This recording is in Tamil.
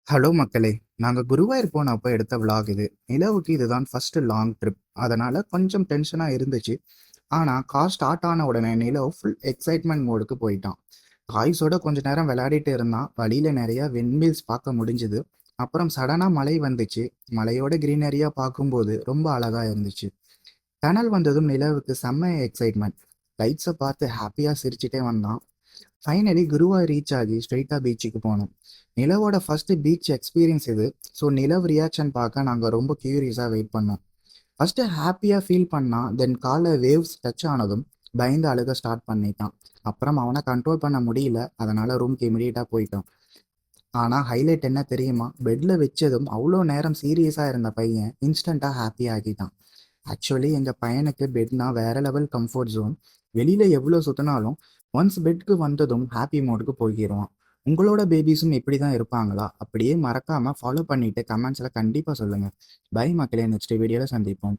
ஹலோ மக்களே! நாங்க குருவாயூர் போனப்போ எடுத்த விளாக் இது. நிலவுக்கு இதுதான் ஃபர்ஸ்ட் லாங் ட்ரிப். அதனால கொஞ்சம் டென்ஷனா இருந்துச்சு. ஆனா, கார் ஸ்டார்ட் ஆன உடனே நிலவு ஃபுல் எக்ஸைட்மென்ட் மோடுக்கு போயிட்டான். டாய்ஸோட கொஞ்ச நேரம் விளையாடிட்டு இருந்தான். வழியில நெறைய விண்ட்மில்ஸ் பார்க்க முடிஞ்சது. அப்புறம் சடனா மழை வந்துச்சு. மலையோட கிரீனரியா பார்க்கும்போது ரொம்ப அழகா இருந்துச்சு. டனல் வந்ததும் நிலவுக்கு செம்ம எக்ஸைட்மென்ட். லைட்ஸ பார்த்து ஹாப்பியா சிரிச்சுட்டே வந்தான். ஃபைனலி குருவாயூர் ரீச் ஆகி ஸ்ட்ரெயிட்டா பீச்சுக்கு போனோம். நிலவோட ஃபர்ஸ்ட் பீச் எக்ஸ்பீரியன்ஸ் இது. ஸோ நிலவு ரியாக்ஷன் பார்க்க நாங்கள் ரொம்ப கியூரியஸாக வெயிட் பண்ணோம். ஃபர்ஸ்ட் ஹாப்பியாக ஃபீல் பண்ணான். தென் காலை வேவ்ஸ் டச் ஆனதும் பயந்து அழுக ஸ்டார்ட் பண்ணிட்டான். அப்புறம் அவனை கண்ட்ரோல் பண்ண முடியல. அதனால ரூம்க்கு இமீடியட்டாக போயிட்டான். ஆனால் ஹைலைட் என்ன தெரியுமா? பெட்டில் வச்சதும் அவ்வளோ நேரம் சீரியஸாக இருந்த பையன் இன்ஸ்டண்ட்டாக ஹாப்பி ஆகிட்டான். ஆக்சுவலி எங்கள் பையனுக்கு பெட்னா வேற லெவல் கம்ஃபர்ட் ஜோன். வெளியில் எவ்வளோ சுற்றினாலும் ஒன்ஸ் பெட்க்கு வந்ததும் ஹாப்பி மோடுக்கு போய்க்கிடுவான். உங்களோட பேபிஸும் இப்படி தான் இருப்பாங்களா? அப்படியே மறக்காமல் ஃபாலோ பண்ணிவிட்டு கமெண்ட்ஸில் கண்டிப்பாக சொல்லுங்கள். பை மக்களே, நெக்ஸ்ட் வீடியோவில் சந்திப்போம்.